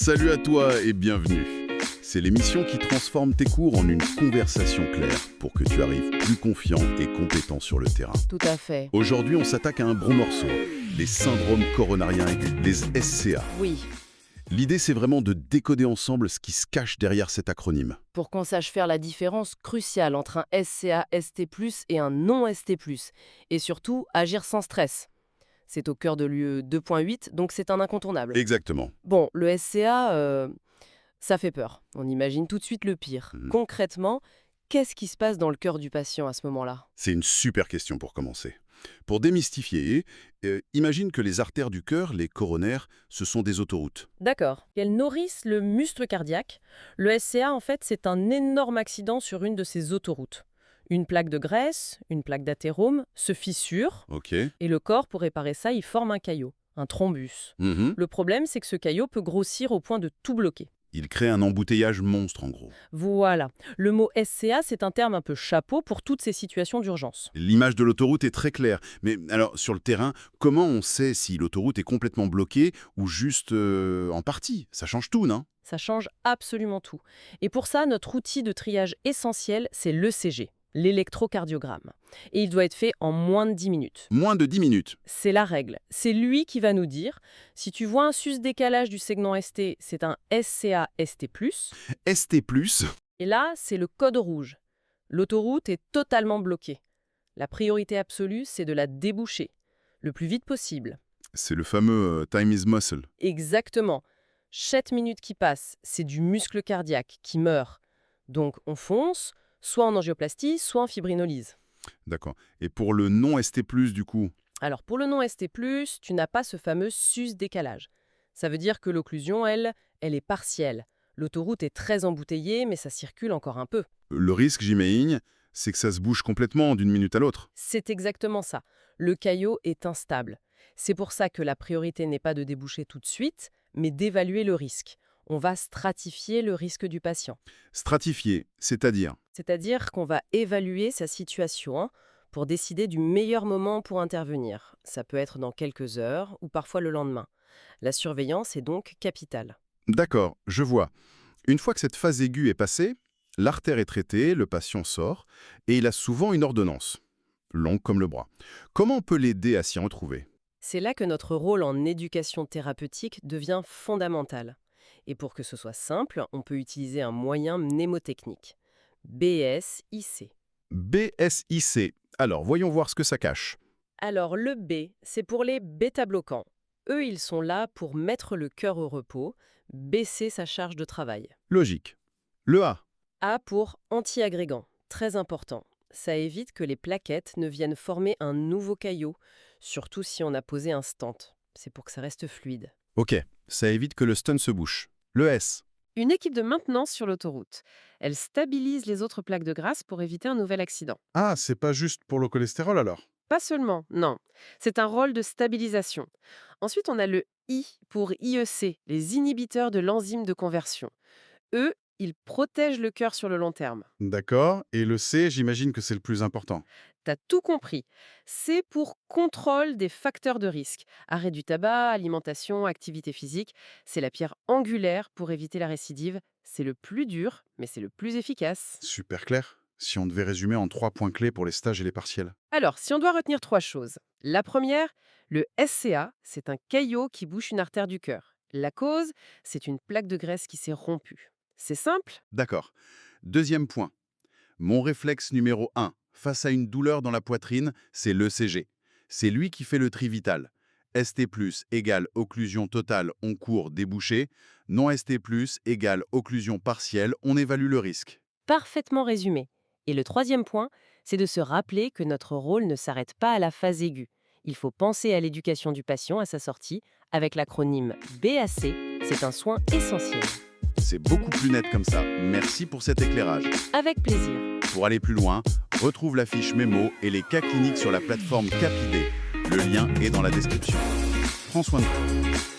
Salut à toi et bienvenue. C'est l'émission qui transforme tes cours en une conversation claire pour que tu arrives plus confiant et compétent sur le terrain. Tout à fait. Aujourd'hui, on s'attaque à un gros morceau, les syndromes coronariens aigus, les SCA. Oui, L'idée, c'est vraiment de décoder ensemble ce qui se cache derrière cet acronyme. pour qu'on sache faire la différence cruciale entre un SCA ST+, et un non ST+, et surtout agir sans stress. C'est au cœur de l'UE 2.8, donc c'est un incontournable. Exactement. Bon, le SCA, ça fait peur. On imagine tout de suite le pire. Concrètement, qu'est-ce qui se passe dans le cœur du patient à ce moment-là? C'est une super question pour commencer. Pour démystifier, imagine que les artères du cœur, les coronaires, ce sont des autoroutes. D'accord. Elles nourrissent le muscle cardiaque. Le SCA, en fait, c'est un énorme accident sur une de ces autoroutes. Une plaque de graisse, une plaque d'athérome, se fissure, Ok. et le corps, pour réparer ça, il forme un caillot, un thrombus. Mhm. Le problème, c'est que ce caillot peut grossir au point de tout bloquer. Il crée un embouteillage monstre en gros. Voilà. Le mot SCA, c'est un terme un peu chapeau pour toutes ces situations d'urgence. L'image de l'autoroute est très claire. Mais alors, sur le terrain, comment on sait si l'autoroute est complètement bloquée ou juste en partie? Ça change tout, non? Ça change absolument tout. Et pour ça, notre outil de triage essentiel, c'est l'ECG, l'électrocardiogramme. Et il doit être fait en moins de 10 minutes. Moins de 10 minutes. C'est la règle. C'est lui qui va nous dire, si tu vois un sus-décalage du segment ST, c'est un SCA ST+. ST+, Et là, c'est le code rouge. L'autoroute est totalement bloquée. La priorité absolue, c'est de la déboucher, le plus vite possible. c'est le fameux time is muscle. Exactement. Chaque minute qui passe, c'est du muscle cardiaque qui meurt. Donc on fonce, soit en angioplastie, soit en fibrinolyse. D'accord. Et pour le non ST+, du coup, Alors pour le non ST+, tu n'as pas ce fameux sus-décalage. Ça veut dire que l'occlusion, elle est partielle. L'autoroute est très embouteillée, mais ça circule encore un peu. le risque, j'imagine, c'est que ça se bouge complètement d'une minute à l'autre. C'est exactement ça. Le caillot est instable. C'est pour ça que la priorité n'est pas de déboucher tout de suite, mais d'évaluer le risque. On va stratifier le risque du patient. Stratifié, c'est-à-dire C'est-à-dire qu'on va évaluer sa situation pour décider du meilleur moment pour intervenir. Ça peut être dans quelques heures ou parfois le lendemain. La surveillance est donc capitale. D'accord, je vois. Une fois que cette phase aiguë est passée, l'artère est traitée, le patient sort, et il a souvent une ordonnance, longue comme le bras. Comment on peut l'aider à s'y retrouver? C'est là que notre rôle en éducation thérapeutique devient fondamental. Et pour que ce soit simple, on peut utiliser un moyen mnémotechnique. BSIC. BSIC. Alors, voyons voir ce que ça cache. Alors le B, c'est pour les bêta-bloquants. Eux, ils sont là pour mettre le cœur au repos, baisser sa charge de travail. Logique. Le A. A pour anti-agrégant, très important. Ça évite que les plaquettes ne viennent former un nouveau caillot, surtout si on a posé un stent. C'est pour que ça reste fluide. Ok, ça évite que le stun se bouche. Le S. Une équipe de maintenance sur l'autoroute. Elle stabilise les autres plaques de grâce pour éviter un nouvel accident. Ah, c'est pas juste pour le cholestérol alors? Pas seulement, non. C'est un rôle de stabilisation. Ensuite, on a le I pour IEC, les inhibiteurs de l'enzyme de conversion. Eux, ils protègent le cœur sur le long terme. D'accord. Et le C, j'imagine que c'est le plus important. T'as tout compris. C'est pour contrôle des facteurs de risque. Arrêt du tabac, alimentation, activité physique. C'est la pierre angulaire pour éviter la récidive. C'est le plus dur, mais c'est le plus efficace. Super clair. Si on devait résumer en 3 points clés pour les stages et les partiels. Alors, si on doit retenir 3 choses. La première, le SCA, c'est un caillot qui bouche une artère du cœur. La cause, c'est une plaque de graisse qui s'est rompue. C'est simple. D'accord. Deuxième point. Mon réflexe numéro 1, face à une douleur dans la poitrine, c'est l'ECG. C'est lui qui fait le tri vital. ST+ égale occlusion totale, on court, débouché. Non ST+ égale occlusion partielle, on évalue le risque. Parfaitement résumé. Et le troisième point, c'est de se rappeler que notre rôle ne s'arrête pas à la phase aiguë. Il faut penser à l'éducation du patient à sa sortie. Avec l'acronyme BAC, c'est un soin essentiel. C'est beaucoup plus net comme ça. Merci pour cet éclairage. Avec plaisir. Pour aller plus loin, retrouve la fiche mémo et les cas cliniques sur la plateforme Capidé. Le lien est dans la description. Prends soin de toi.